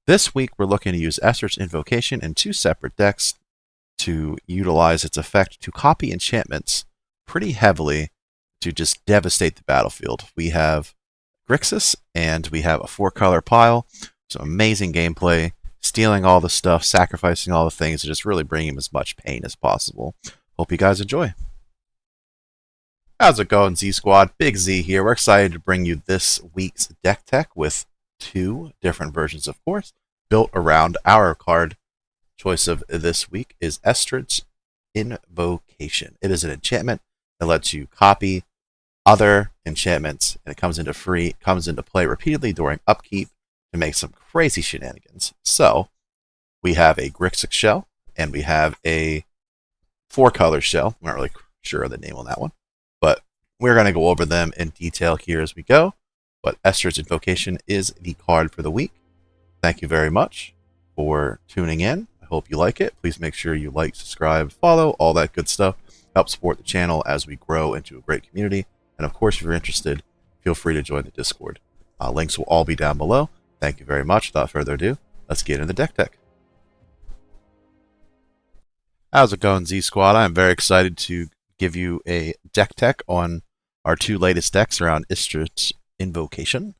This week, we're looking to use Estrid's Invocation in two separate decks to utilize its effect to copy enchantments pretty heavily to just devastate the battlefield. We have Grixis, and we have a 4-color pile. So amazing gameplay, stealing all the stuff, sacrificing all the things, and just really bringing him as much pain as possible. Hope you guys enjoy. How's it going, Z Squad? Big Z here. We're excited to bring you this week's deck tech with two different versions, of course, built around our card. Choice of this week is Estrid's Invocation. It is an enchantment that lets you copy other enchantments, and it comes into play repeatedly during upkeep to make some crazy shenanigans. So we have a Grixis shell, and we have a 4-color shell. I'm not really sure of the name on that one, but we're going to go over them in detail here as we go. But Estrid's Invocation is the card for the week. Thank you very much for tuning in. I hope you like it. Please make sure you like, subscribe, follow, all that good stuff. Help support the channel as we grow into a great community. And of course, if you're interested, feel free to join the Discord. Links will all be down below. Thank you very much. Without further ado, let's get into the deck tech. How's it going, Z Squad? I'm very excited to give you a deck tech on our two latest decks around Estrid's Invocation.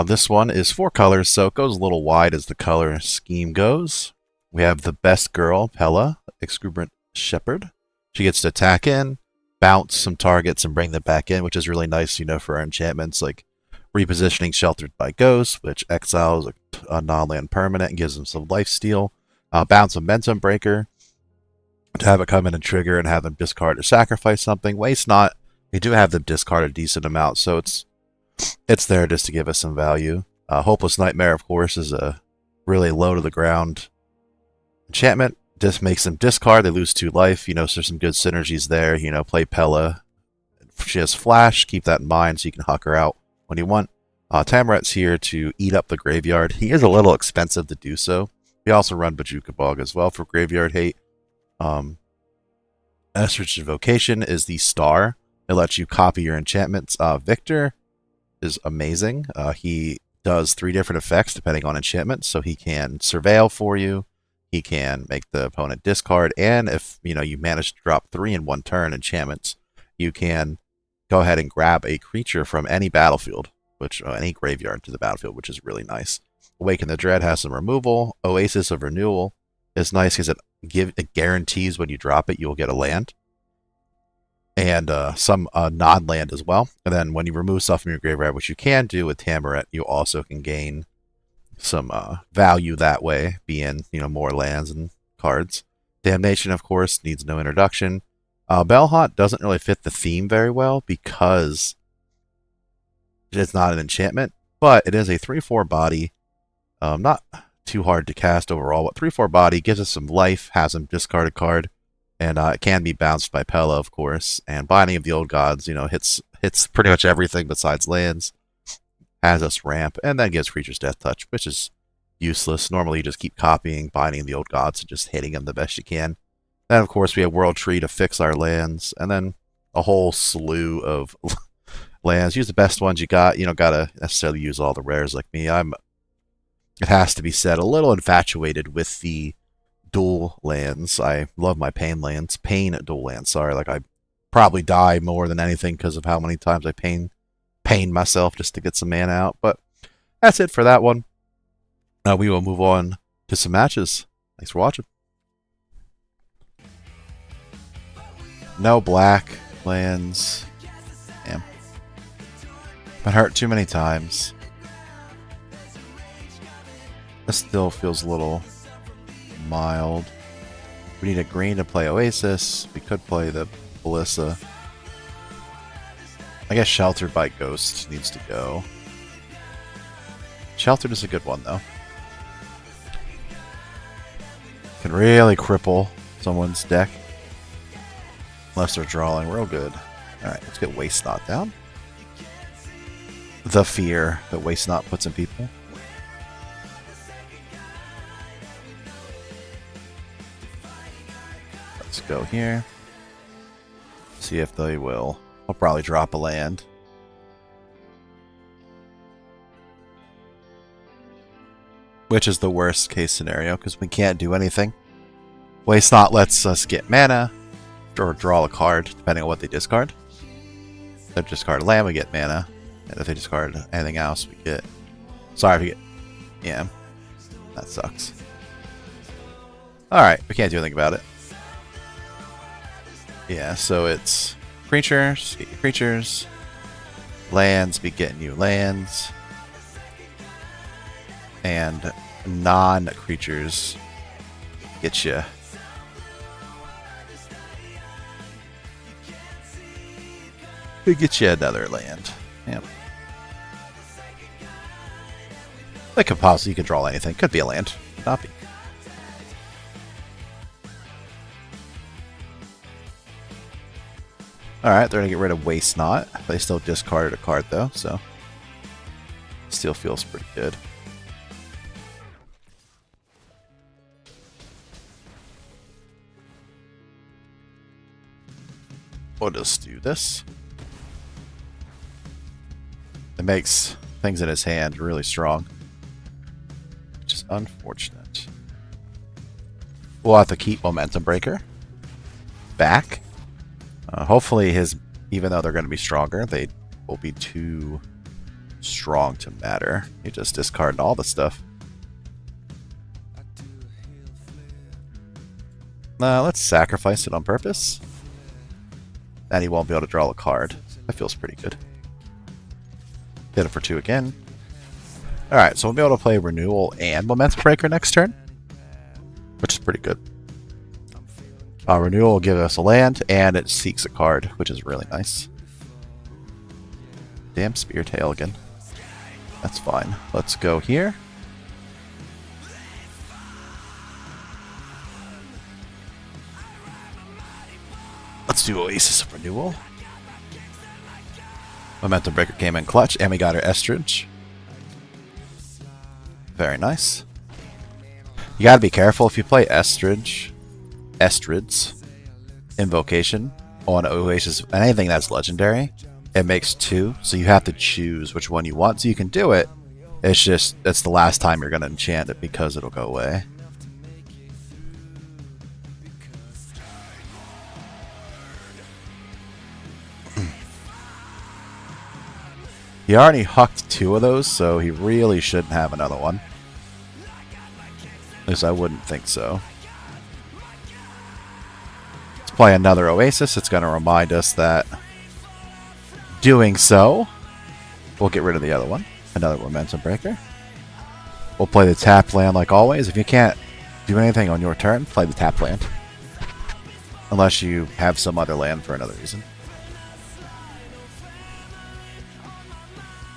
This one is 4 colors, so it goes a little wide as the color scheme goes. We have the best girl, Pella, Exuberant Shepherd. She gets to attack in, bounce some targets, and bring them back in, which is really nice, for our enchantments, like repositioning Sheltered by Ghost, which exiles a non-land permanent and gives them some lifesteal. Bounce Momentum Breaker, to have it come in and trigger and have them discard or sacrifice something. Waste Not, we do have them discard a decent amount, so it's there just to give us some value. Hopeless Nightmare, of course, is a really low to the ground enchantment. Just makes them discard. They lose 2 life. So there's some good synergies there. Play Pella. She has Flash. Keep that in mind so you can huck her out when you want. Tamaret's here to eat up the graveyard. He is a little expensive to do so. We also run Bajuka Bog as well for graveyard hate. Estrid's Invocation is the star. It lets you copy your enchantments. Victor is amazing. He does 3 different effects depending on enchantments. So he can surveil for you. He can make the opponent discard. And if you manage to drop 3 in one turn enchantments, you can go ahead and grab a creature from any battlefield, any graveyard to the battlefield, which is really nice. Awaken the Dread has some removal. Oasis of Renewal is nice because it guarantees when you drop it, you will get a land. And some non-land as well. And then when you remove stuff from your graveyard, which you can do with Tamaret, you also can gain some value that way, being more lands and cards. Damnation, of course, needs no introduction. Belhaunt doesn't really fit the theme very well because it's not an enchantment, but it is a 3/4 body. Not too hard to cast overall, but 3/4 body gives us some life, has them discard a card. And it can be bounced by Pella, of course. And Binding of the Old Gods, hits pretty much everything besides lands. Has us ramp, and then gives creatures Death Touch, which is useless. Normally, you just keep copying Binding of the Old Gods and just hitting them the best you can. Then, of course, we have World Tree to fix our lands, and then a whole slew of lands. Use the best ones you got. Gotta necessarily use all the rares like me. It has to be said, a little infatuated with the dual lands. I love my pain dual lands. Sorry, I probably die more than anything because of how many times I pain myself just to get some mana out. But that's it for that one. We will move on to some matches. Thanks for watching. No black lands. Damn. Been hurt too many times. This still feels a little mild. We need a green to play Oasis. We could play the Ballista. I guess Sheltered by Ghost needs to go. Sheltered is a good one, though. Can really cripple someone's deck. Unless they're drawing real good. Alright, let's get Waste Not down. The fear that Waste Not puts in people. Let's go here. See if they will. I'll probably drop a land. which is the worst case scenario because we can't do anything. Waste Not lets us get mana or draw a card depending on what they discard. If they discard a land, we get mana, and if they discard anything else, we get. Sorry, we get. Yeah, that sucks. All right, we can't do anything about it. Yeah, so it's creatures, get your creatures, lands, be getting you lands, and non-creatures get you. We get you another land. Yep. That could possibly, you could draw anything. Could be a land. Not be. Alright, they're going to get rid of Waste Not. They still discarded a card though, so still feels pretty good. We'll just do this. It makes things in his hand really strong, which is unfortunate. We'll have to keep Momentum Breaker back. Hopefully even though they're going to be stronger, they will be too strong to matter. You just discard all the stuff. Let's sacrifice it on purpose. And he won't be able to draw a card. That feels pretty good. Hit it for 2 again. Alright, so we'll be able to play Renewal and Momentum Breaker next turn, which is pretty good. Renewal will give us a land, and it seeks a card, which is really nice. Damn Spear Tail again. That's fine. Let's go here. Let's do Oasis of Renewal. Momentum Breaker came in clutch, and we got our Estrid. Very nice. You gotta be careful if you play Estrid's Invocation on Oasis, anything that's legendary, it makes 2, so you have to choose which one you want. So you can do it, it's just, it's the last time you're gonna enchant it because it'll go away. He already hucked 2 of those, so he really shouldn't have another one. At least I wouldn't think so. Let's play another Oasis. It's going to remind us that doing so, we'll get rid of the other one. Another Momentum Breaker. We'll play the tap land like always. If you can't do anything on your turn, play the tap land. Unless you have some other land for another reason.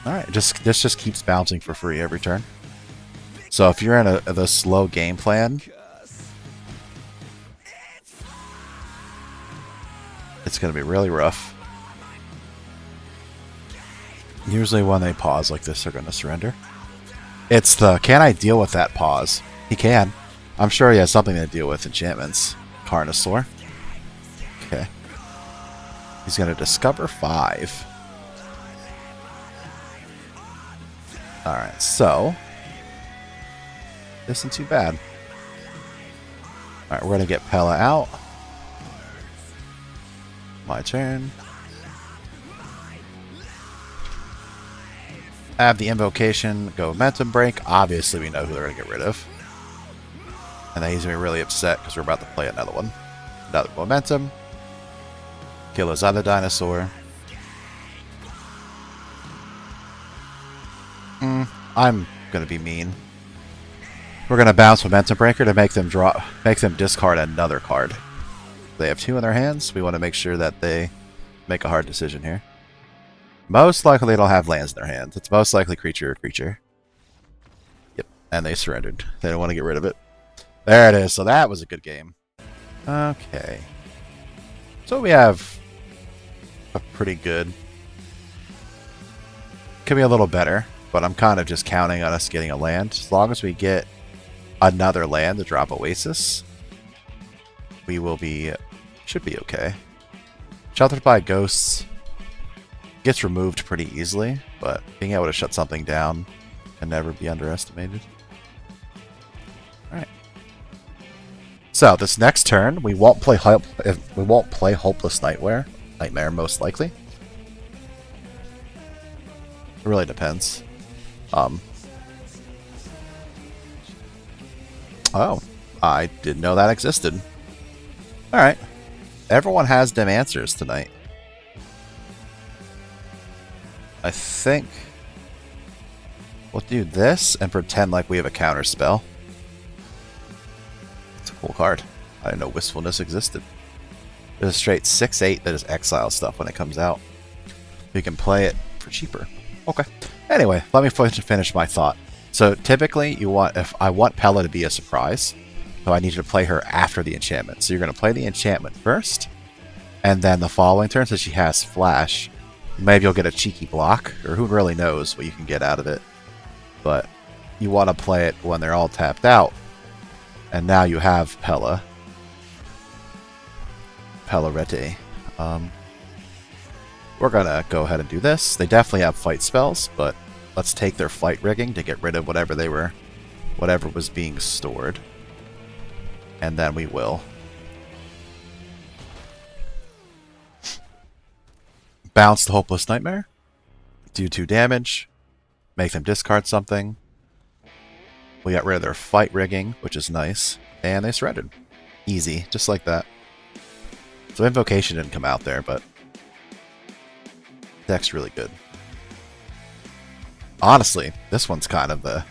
Alright, this just keeps bouncing for free every turn. So if you're in the slow game plan, it's going to be really rough. Usually when they pause like this, they're going to surrender. It's the, can I deal with that pause? He can. I'm sure he has something to deal with enchantments. Carnosaur. Okay. He's going to discover 5. Alright, so this isn't too bad. Alright, we're going to get Pella out. My turn. Have the Invocation go Momentum Break. Obviously, we know who they're going to get rid of. And then he's going to be really upset because we're about to play another one. Another Momentum. Kill his other dinosaur. I'm going to be mean. We're going to bounce Momentum Breaker to make them discard another card. They have 2 in their hands. We want to make sure that they make a hard decision here. Most likely they don't have lands in their hands. It's most likely creature or creature. Yep, and they surrendered. They don't want to get rid of it. There it is. So that was a good game. Okay. So we have a pretty good... Could be a little better. But I'm kind of just counting on us getting a land. As long as we get another land to drop Oasis, we will be, should be okay. Sheltered by Ghosts gets removed pretty easily, but being able to shut something down can never be underestimated. Alright. So, this next turn, we won't play Hopeless Nightmare, most likely. It really depends. Oh, I didn't know that existed. Alright. Everyone has them answers tonight. I think we'll do this and pretend like we have a counter spell. It's a cool card. I didn't know Wistfulness existed. There's a straight 6/8 that is exile stuff when it comes out. You can play it for cheaper. Okay. Anyway, let me finish my thought. So typically, if I want Pella to be a surprise, so I need you to play her after the enchantment. So you're going to play the enchantment first, and then the following turn, since she has Flash, maybe you'll get a cheeky block, or who really knows what you can get out of it. But you want to play it when they're all tapped out, and now you have Pella. Pellarete. We're going to go ahead and do this. They definitely have fight spells, but let's take their fight rigging to get rid of whatever was being stored. And then we will bounce the Hopeless Nightmare, do 2 damage, make them discard something. We got rid of their fight rigging, which is nice, and they surrendered. Easy, just like that. So Invocation didn't come out there, but deck's really good. Honestly, this one's kind of the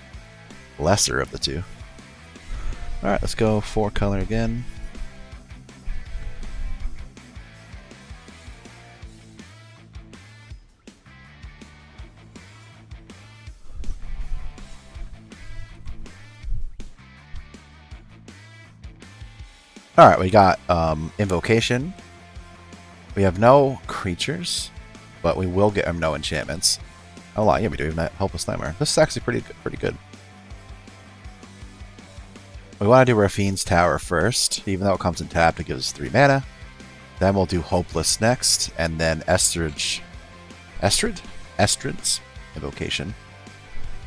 lesser of the two. Alright, let's go 4 color again. Alright, we got Invocation. We have no creatures, but we will get no enchantments. Oh, yeah, we do even that Helpless Nightmare. This is actually pretty good. We want to do Rafine's Tower first, even though it comes in tapped, it gives us 3 mana. Then we'll do Hopeless next, and then Estrid's Invocation.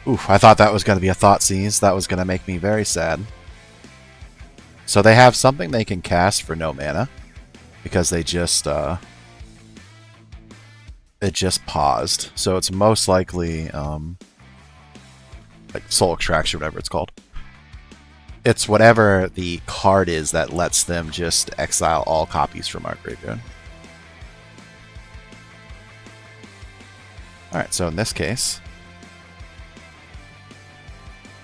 Oof, I thought that was going to be a Thoughtseize. That was going to make me very sad. So they have something they can cast for no mana, because they just it just paused. So it's most likely like Soul Extraction, whatever it's called. It's whatever the card is that lets them just exile all copies from our graveyard. Alright, so in this case...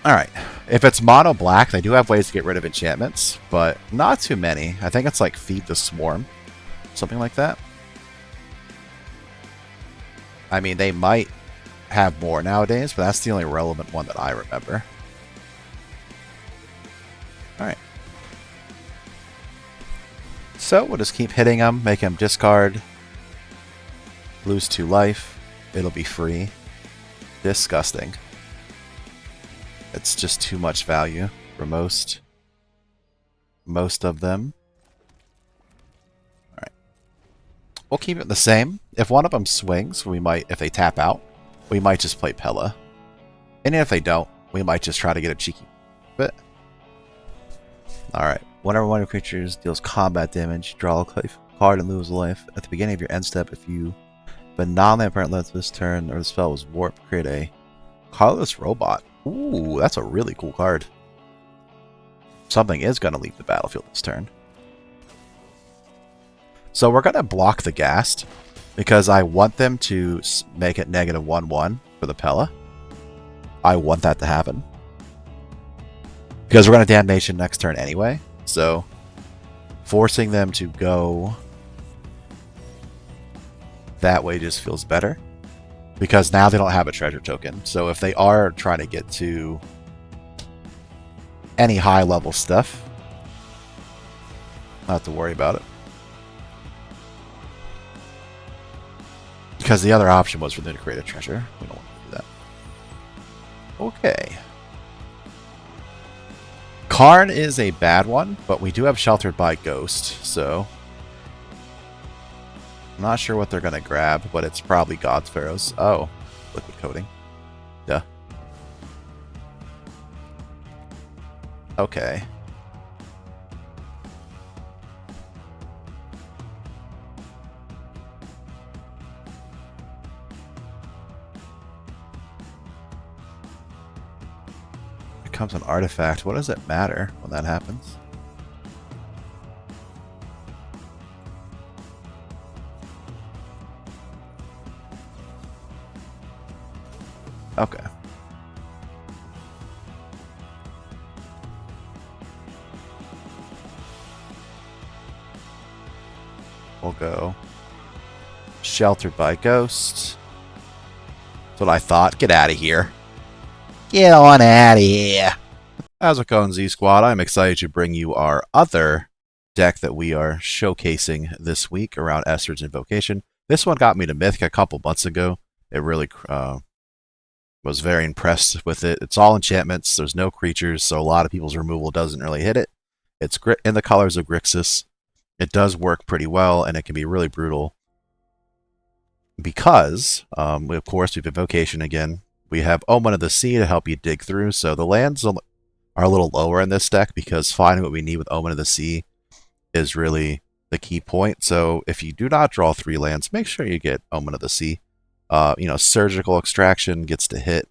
Alright, if it's mono black, they do have ways to get rid of enchantments, but not too many. I think it's like Feed the Swarm, something like that. I mean, they might have more nowadays, but that's the only relevant one that I remember. Alright. So, we'll just keep hitting them, make him discard, lose 2 life, it'll be free. Disgusting. It's just too much value for most of them. Alright. We'll keep it the same. If one of them swings, we might, if they tap out, we might just play Pella. And if they don't, we might just try to get a cheeky bit. Alright. Whenever one of your creatures deals combat damage, draw a card and lose a life. At the beginning of your end step, if you but non-land permanent left this turn or the spell was warped, create a colorless robot. Ooh, that's a really cool card. Something is going to leave the battlefield this turn. So we're going to block the Ghast because I want them to make it -1/1 for the Pella. I want that to happen. Because we're going to Damnation next turn anyway. So forcing them to go that way just feels better. Because now they don't have a treasure token. So if they are trying to get to any high level stuff, not have to worry about it. Because the other option was for them to create a treasure. We don't want to do that. Okay. Karn is a bad one, but we do have Sheltered by Ghost, so I'm not sure what they're going to grab, but it's probably God's Pharaohs. Oh, Liquid Coating. Duh. Okay. Becomes an artifact. What does it matter when that happens? Okay. We'll go Sheltered by Ghost. That's what I thought. Get out of here. Get on out of here. How's it going, Z Squad? I'm excited to bring you our other deck that we are showcasing this week around Estrid's Invocation. This one got me to Mythic a couple months ago. It really was very impressed with it. It's all enchantments. There's no creatures, so a lot of people's removal doesn't really hit it. It's in the colors of Grixis. It does work pretty well, and it can be really brutal because, of course, we have Invocation again. We have Omen of the Sea to help you dig through, so the lands are a little lower in this deck because finding what we need with Omen of the Sea is really the key point. So if you do not draw 3 lands, make sure you get Omen of the Sea. Surgical Extraction gets to hit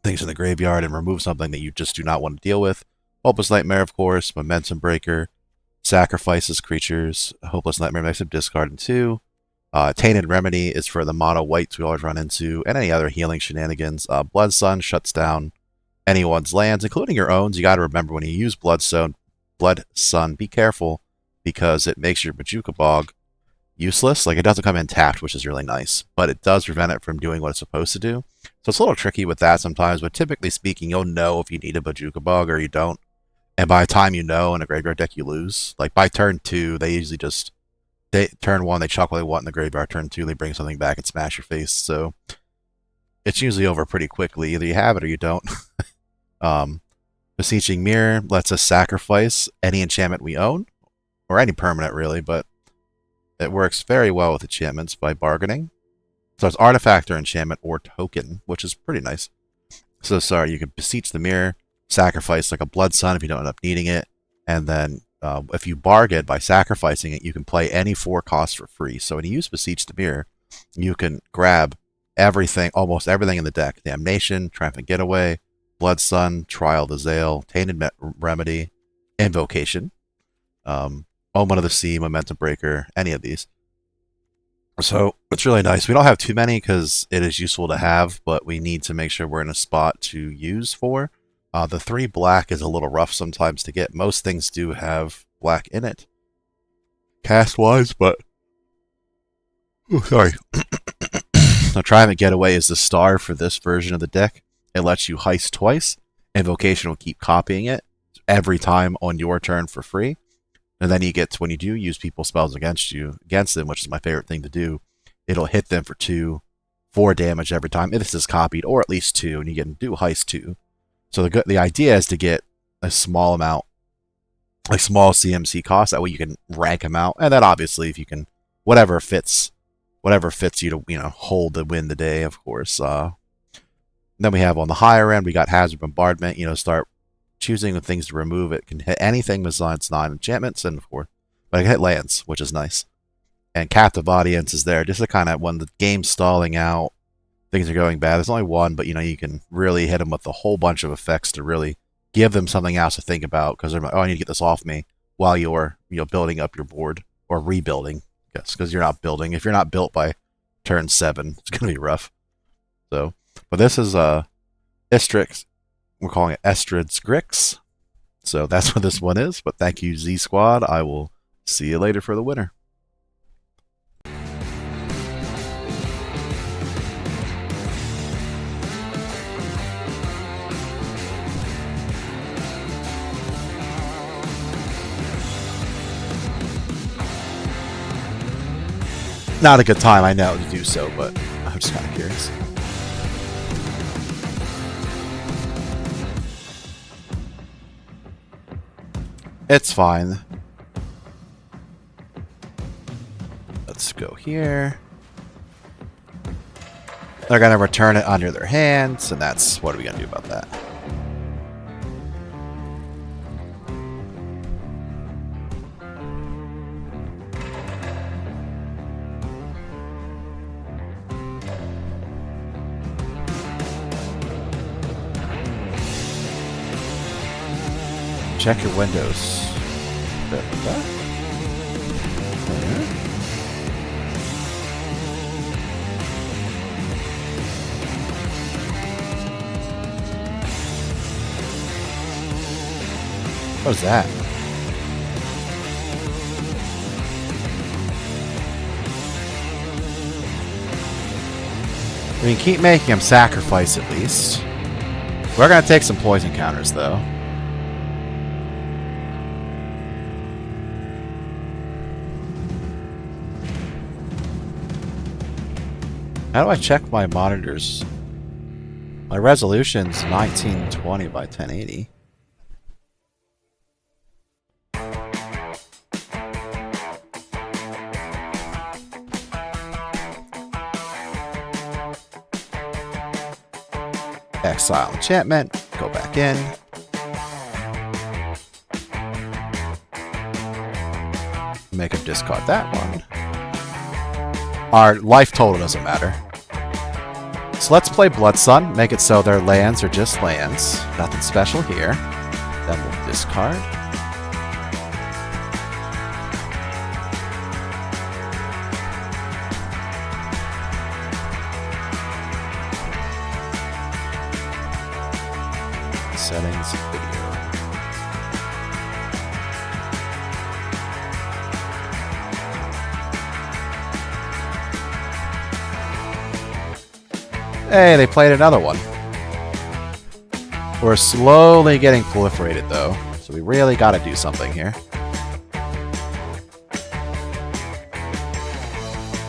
things in the graveyard and remove something that you just do not want to deal with. Hopeless Nightmare, of course, Momentum Breaker, sacrifices creatures. Hopeless Nightmare makes them discard in 2. Tainted Remedy is for the mono whites we always run into, and any other healing shenanigans. Blood Sun shuts down anyone's lands, including your own. You got to remember when you use Blood Sun, be careful because it makes your Bojuka Bog useless. Like, it doesn't come in tapped, which is really nice, but it does prevent it from doing what it's supposed to do. So it's a little tricky with that sometimes, but typically speaking, you'll know if you need a Bojuka Bog or you don't. And by the time you know in a graveyard deck, you lose. Like, by turn 2, they usually just... turn 1, they chuck what they want in the graveyard. Turn 2, they bring something back and smash your face. So it's usually over pretty quickly. Either you have it or you don't. Beseeching Mirror lets us sacrifice any enchantment we own, or any permanent, really, but it works very well with enchantments by bargaining. So it's artifact or enchantment or token, which is pretty nice. So, sorry, you can Beseech the Mirror, sacrifice like a Blood Sun if you don't end up needing it, and then if you bargain by sacrificing it, you can play any 4 costs for free. So when you use Beseech the Mirror, you can grab everything, almost everything in the deck. Damnation, Triumphant Getaway, Blood Sun, Trial the Zale, Tainted Remedy, Invocation, Omen of the Sea, Momentum Breaker, any of these. So it's really nice. We don't have too many because it is useful to have, but we need to make sure we're in a spot to use for. The 3 black is a little rough sometimes to get. Most things do have black in it, cast-wise, but... Oh, sorry. Now, Triumphant Getaway is the star for this version of the deck. It lets you heist twice. Invocation will keep copying it every time on your turn for free. And then you get to, when you do use people's spells against them, which is my favorite thing to do, it'll hit them for 4 damage every time if this is copied, or at least 2, and you can do heist 2. So the idea is to get a small amount, like small CMC cost. That way you can rank them out, and then obviously if you can, whatever fits you to hold to win the day, of course. Then we have on the higher end, we got Hazard Bombardment. Start choosing the things to remove. It can hit anything besides non-enchantments, and of course, but it can hit lands, which is nice. And Captive Audience is there just to kind of, when the game's stalling out, things are going bad. There's only one, but you can really hit them with a whole bunch of effects to really give them something else to think about, because they're like, oh, I need to get this off me while you're building up your board, or rebuilding. Yes, because you're not building. If you're not built by turn 7, it's gonna be rough. So, but this is Estrid. We're calling it Estrid's Grix. So that's what this one is. But thank you, Z Squad. I will see you later for the winner. Not a good time, I know, to do so, but I'm just kind of curious. It's fine. Let's go here. They're going to return it under their hands, and that's... what are we going to do about that? Check your windows. What is that? We can keep making him sacrifice at least. We're gonna take some poison counters though. How do I check my monitors? My resolution's 1920 by 1080. Exile enchantment, go back in. Make him discard that one. Our life total doesn't matter. So let's play Blood Sun, make it so their lands are just lands. Nothing special here. Then we'll discard. Settings video. Hey, they played another one. We're slowly getting proliferated though, so we really gotta do something here.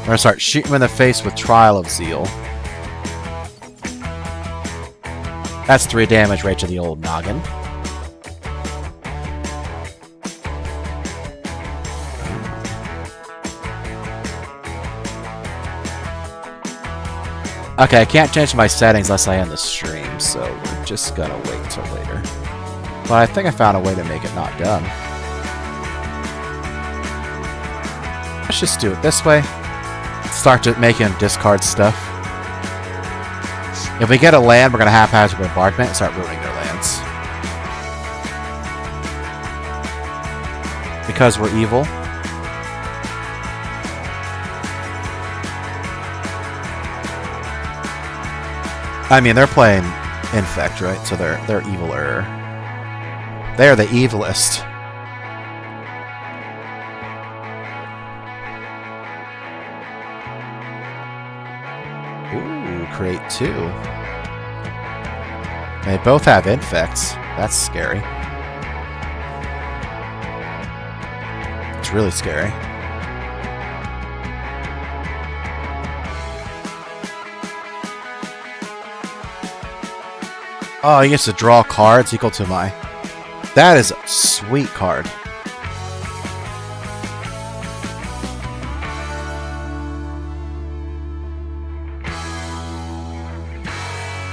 We're gonna start shooting him in the face with Trial of Zeal. That's 3 damage right to the old noggin. Okay, I can't change my settings unless I end the stream, so we're just gonna wait till later. But I think I found a way to make it not done. Let's just do it this way. Start making discard stuff. If we get a land, we're going to haphazard bombardment and start ruining their lands. Because we're evil. I mean, they're playing Infect, right? So they're eviler. They're the evilest. Ooh, create 2. They both have infects. That's scary. It's really scary. Oh, he gets to draw cards equal to my... That is a sweet card.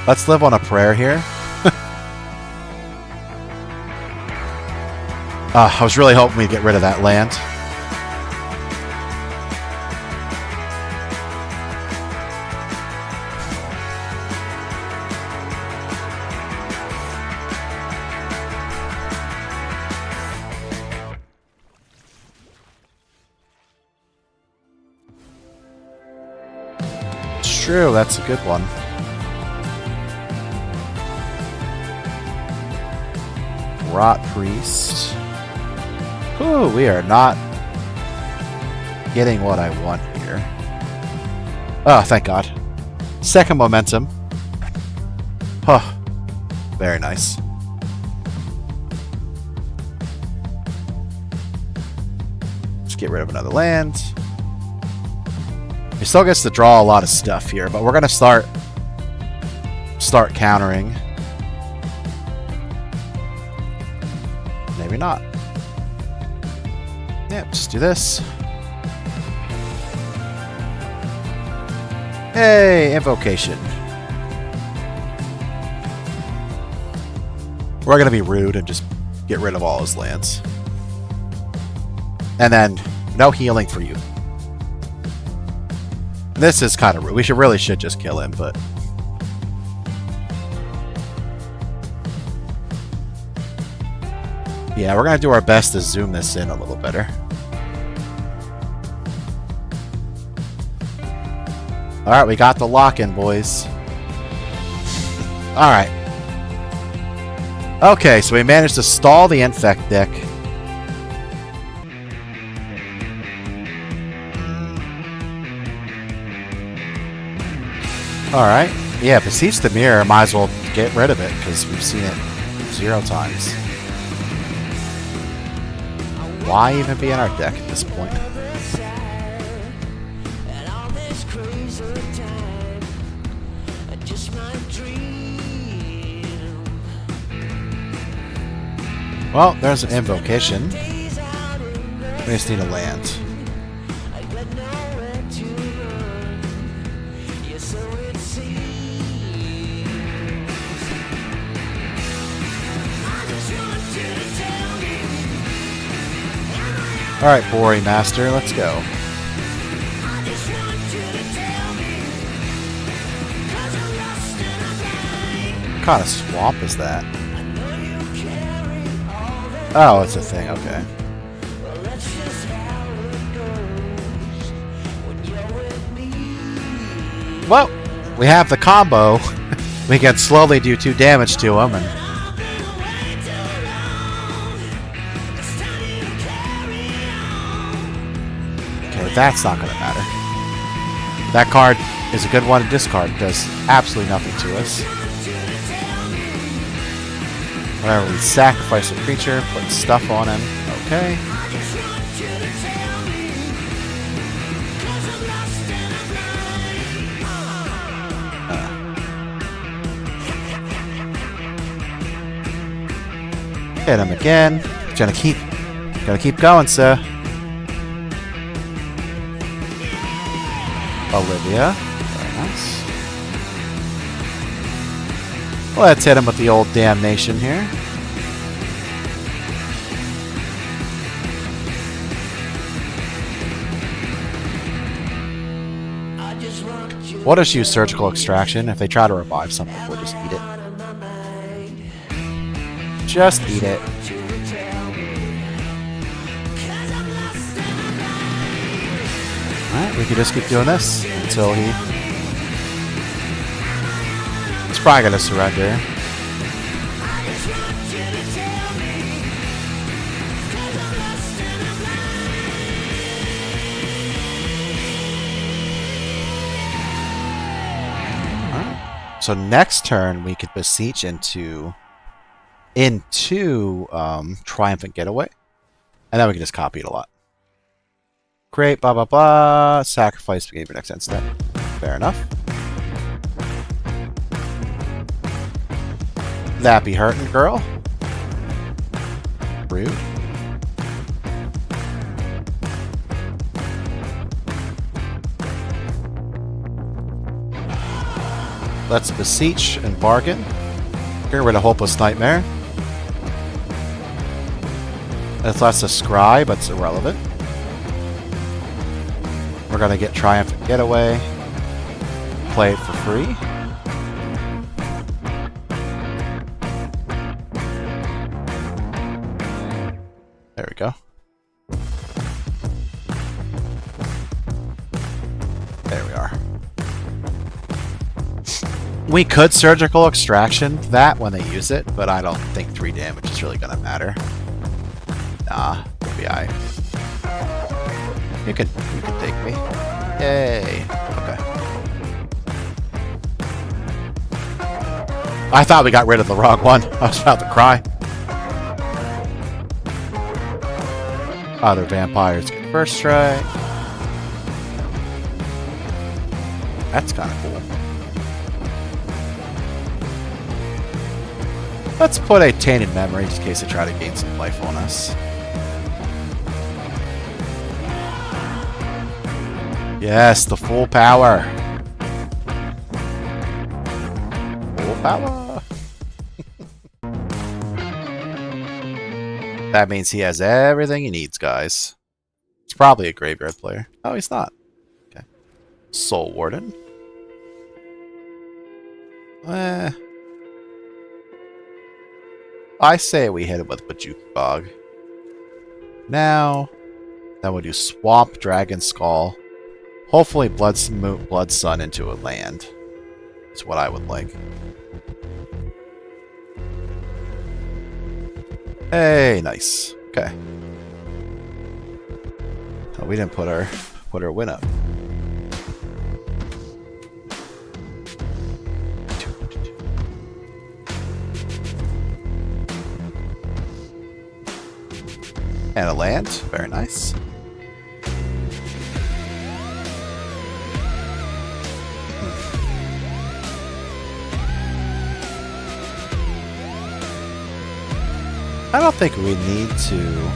Let's live on a prayer here. I was really hoping we'd get rid of that land. It's true, that's a good one. Rot Priest. Ooh, we are not getting what I want here. Oh, thank God. Second momentum. Huh. Very nice. Let's get rid of another land. He still gets to draw a lot of stuff here, but we're going to start countering. Maybe not. Yep, just do this. Hey, Invocation. We're going to be rude and just get rid of all his lands. And then, no healing for you. This is kind of rude. We really should just kill him, but... Yeah, we're going to do our best to zoom this in a little better. Alright, we got the lock-in, boys. Alright. Okay, so we managed to stall the Infect deck. Alright. Yeah, Beseech the Mirror, might as well get rid of it, because we've seen it 0 times. Why even be in our deck at this point? Well, there's an Invocation. We just need a land. Alright, Bori Master, let's go. What kind of swamp is that? Oh, it's a thing, okay. Well, we have the combo. We can slowly do 2 damage to him, and okay, that's not gonna matter. That card is a good one to discard. Does absolutely nothing to us. Whenever we sacrifice a creature, put stuff on him. Okay. Hit him again. Gonna keep going, sir. Olivia. Very nice. Let's hit him with the old damnation here. We'll just use Surgical Extraction. If they try to revive something, we'll just eat it. Just eat it. Alright, we can just keep doing this until he... He's probably gonna surrender. Alright. So next turn we could beseech into Triumphant Getaway. And then we can just copy it a lot. Great, blah blah blah. Sacrifice to your next end step. Fair enough. That be hurting, girl. Rude. Let's beseech and bargain. Get rid of Hopeless Nightmare. That's less a scry, but it's irrelevant. We're gonna get Triumphant Getaway. Play it for free. There we go. There we are. We could Surgical Extraction that when they use it, but I don't think 3 damage is really gonna matter. Nah, we'll be alright. You can take me. Yay. Okay. I thought we got rid of the wrong one. I was about to cry. Other vampires get first strike. That's kind of cool. Let's put a Tainted Memory in case they try to gain some life on us. Yes, the full power. Full power. That means he has everything he needs, guys. He's probably a graveyard player. Oh, he's not. Okay. Soul Warden. I say we hit him with Bajuk Bog. Now, then we'll do Swamp, Dragon Skull. Hopefully Blood Sun into a land. That's what I would like. Hey, nice. Okay. Oh, we didn't put our win up. And a land. Very nice. I don't think we need to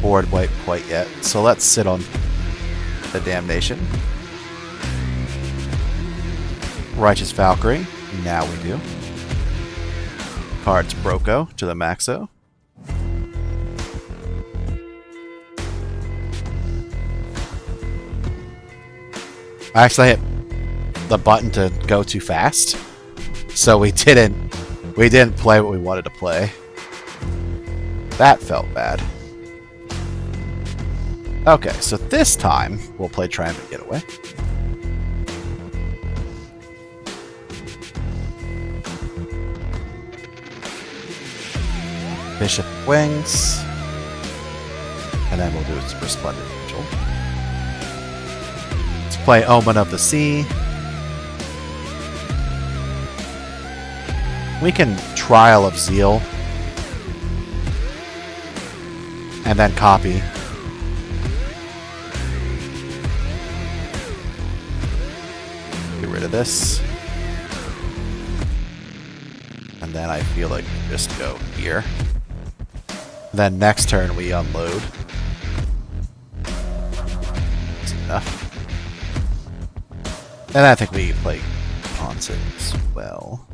board wipe quite yet, so let's sit on the Damnation. Righteous Valkyrie. Now we do. Cards Broko to the Maxo. I actually hit the button to go too fast, so we didn't play what we wanted to play. That felt bad. Okay, so this time we'll play Triumphant Getaway. Bishop Wings. And then we'll do a Resplendent Angel. Let's play Omen of the Sea. We can Trial of Zeal. And then copy. Get rid of this. And then I feel like we just go here. Then next turn we unload. That's enough. And I think we play Ponce as well.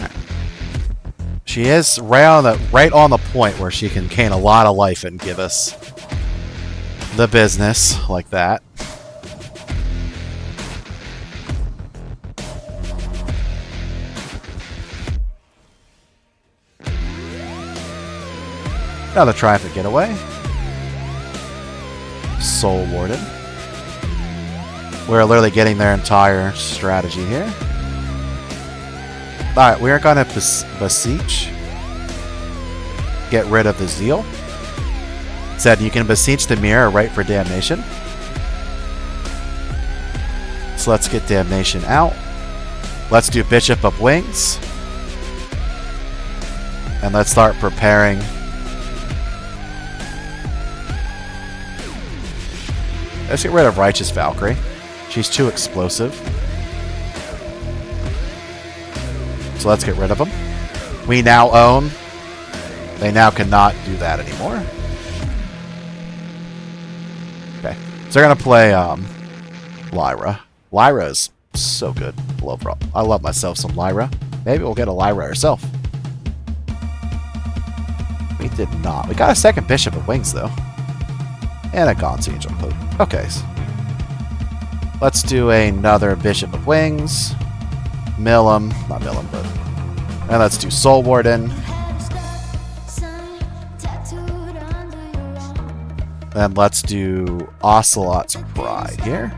Right. She is right on the point where she can gain a lot of life and give us the business like that. Another Triumphant Getaway. Soul Warden. We're literally getting their entire strategy here. Alright, we are going to beseech. Get rid of the Zeal. Said you can beseech the mirror right for Damnation. So let's get Damnation out. Let's do Bishop of Wings. And let's start preparing. Let's get rid of Righteous Valkyrie. She's too explosive. So let's get rid of them. We now own. They now cannot do that anymore. Okay. So they're going to play Lyra. Lyra is so good. I love myself some Lyra. Maybe we'll get a Lyra herself. We did not. We got a second Bishop of Wings, though. And a Gaunt's Angel Cloak. Okay. Let's do another Bishop of Wings. Mill him. Not mill him, but... And let's do Soul Warden. And let's do Ocelot's Pride here.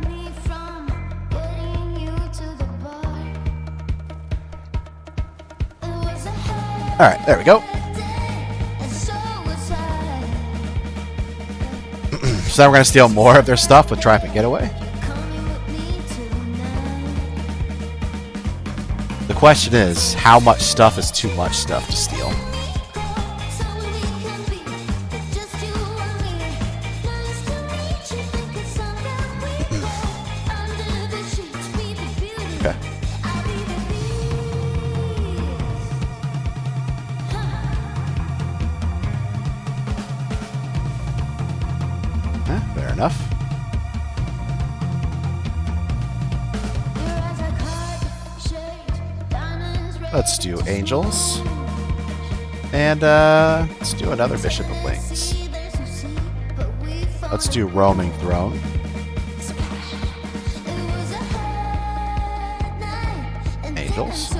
Alright, there we go. So now we're going to steal more of their stuff with Triumphant Getaway. The question is, how much stuff is too much stuff to steal? Okay. Fair enough. Let's do Angels. And let's do another Bishop of Wings. Let's do Roaming Throne. Angels.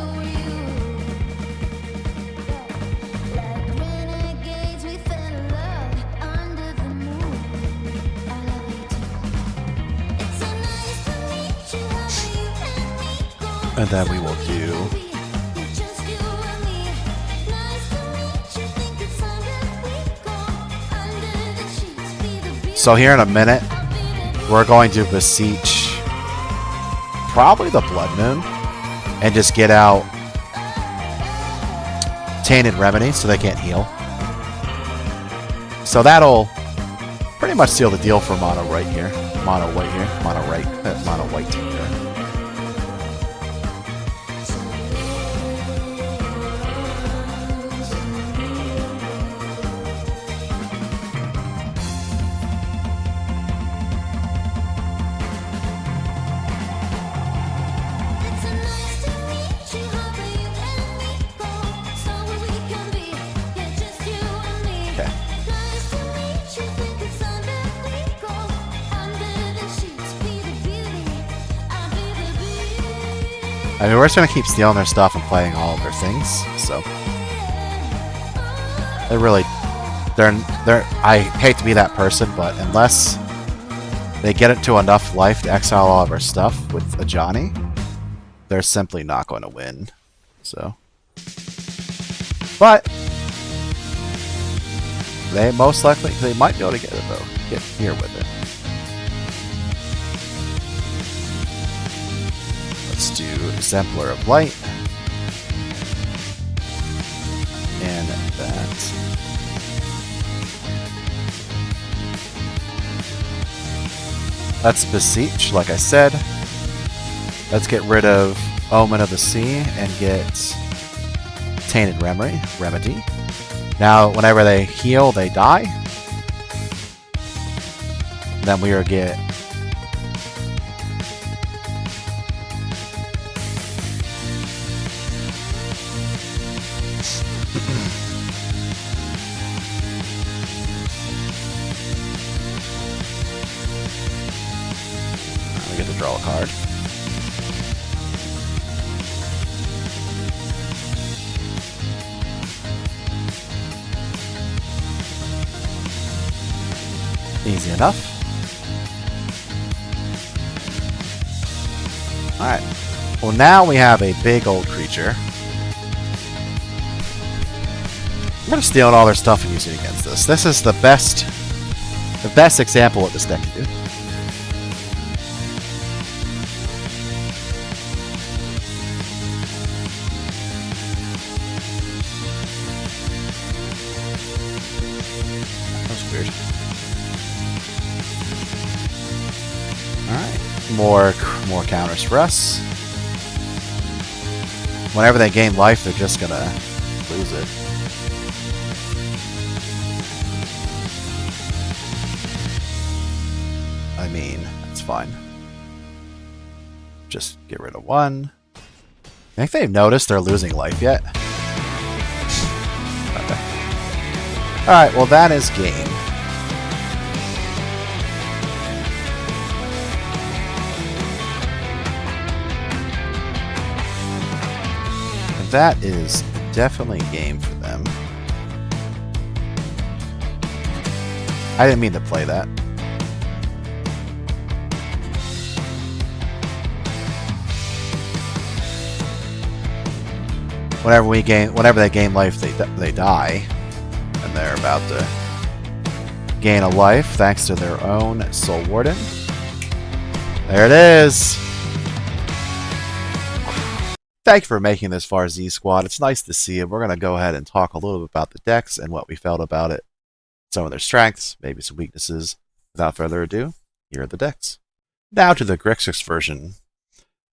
And then we will do so here in a minute we're going to beseech probably the Blood Moon and just get out Tainted Remedy so they can't heal. So that'll pretty much seal the deal for mono right here. Mono white here. Mono right. Mono white here. I mean, we're just gonna keep stealing their stuff and playing all of their things, so they're I hate to be that person, but unless they get it to enough life to exile all of our stuff with a Johnny, they're simply not going to win. So, but they most likely might be able to get it though. Get here with it. Let's do Exemplar of Light. And that. Let's Beseech, like I said. Let's get rid of Omen of the Sea and get Tainted Remedy. Now, whenever they heal, they die. Then we are get we get to draw a card. Easy enough. Alright. Well, now we have a big old creature. I'm going to steal all their stuff and use it against this. This is the best example of what this deck can do. That was weird. Alright. More counters for us. Whenever they gain life, they're just gonna lose it. I mean, it's fine. Just get rid of one. Think they've noticed they're losing life yet? Okay. Alright, well that is game. That is definitely a game for them. I didn't mean to play that. Whenever they gain life, they die, and they're about to gain a life thanks to their own Soul Warden. There it is. Thank you for making this far, Z Squad. It's nice to see it. We're going to go ahead and talk a little bit about the decks and what we felt about it. Some of their strengths, maybe some weaknesses. Without further ado, here are the decks. Now to the Grixis version.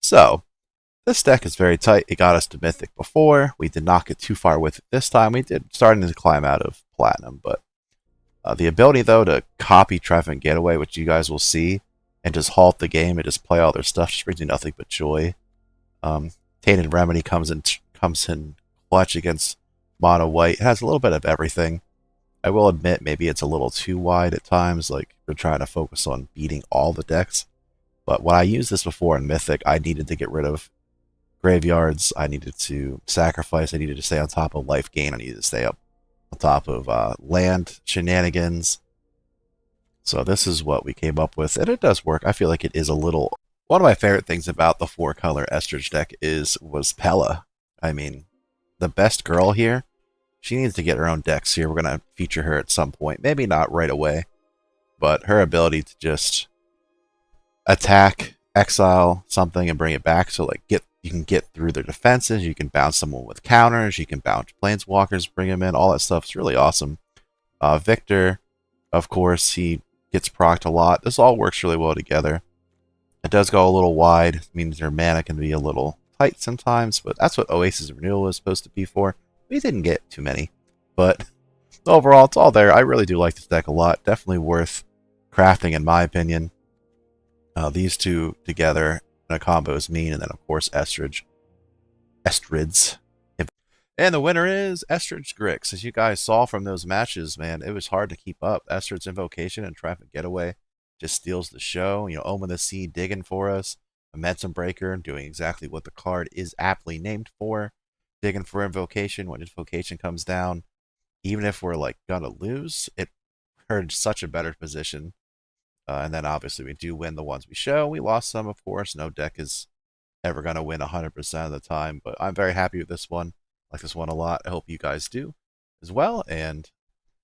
So, this deck is very tight. It got us to Mythic before. We did not get too far with it this time. We did starting to climb out of Platinum, but the ability, though, to copy Triumphant Getaway, which you guys will see, and just halt the game and just play all their stuff, just brings you nothing but joy. Tainted Remedy comes in clutch against mono white. It has a little bit of everything. I will admit maybe it's a little too wide at times, like we're trying to focus on beating all the decks. But when I used this before in Mythic, I needed to get rid of graveyards. I needed to sacrifice. I needed to stay on top of life gain. I needed to stay up on top of land shenanigans. So this is what we came up with, and it does work. I feel like it is a little... One of my favorite things about the 4-color Estrid deck was Pella. I mean, the best girl here, she needs to get her own decks here. We're going to feature her at some point. Maybe not right away, but her ability to just attack, exile something, and bring it back. So like you can get through their defenses. You can bounce someone with counters. You can bounce planeswalkers, bring them in. All that stuff is really awesome. Victor, of course, he gets procced a lot. This all works really well together. It does go a little wide. It means their mana can be a little tight sometimes, but that's what Oasis Renewal is supposed to be for. We didn't get too many, but overall, it's all there. I really do like this deck a lot. Definitely worth crafting, in my opinion. These two together in a combo is mean, and then, of course, Estrids. And the winner is Estrid's Grix. As you guys saw from those matches, man, it was hard to keep up. Estrid's Invocation and Triumphant Getaway just steals the show. You know, Omen the Sea digging for us. Momentum Breaker doing exactly what the card is aptly named for. Digging for Invocation. When Invocation comes down, even if we're like gonna lose, it hurt such a better position. And then obviously we do win the ones we show. We lost some, of course. No deck is ever gonna win 100% of the time, but I'm very happy with this one. I like this one a lot. I hope you guys do as well, and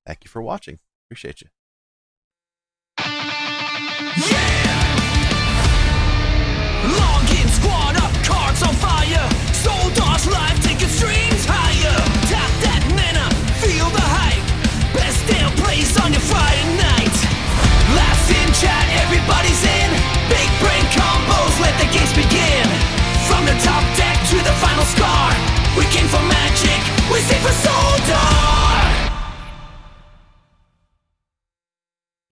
thank you for watching. Appreciate you. Login squad up, cards on fire. Soldar's life taking streams higher. Tap that mana, feel the hype. Best damn place on your Friday night. Last in chat, everybody's in. Big brain combos, let the games begin. From the top deck to the final scar, we came for magic, we stay for Soldar.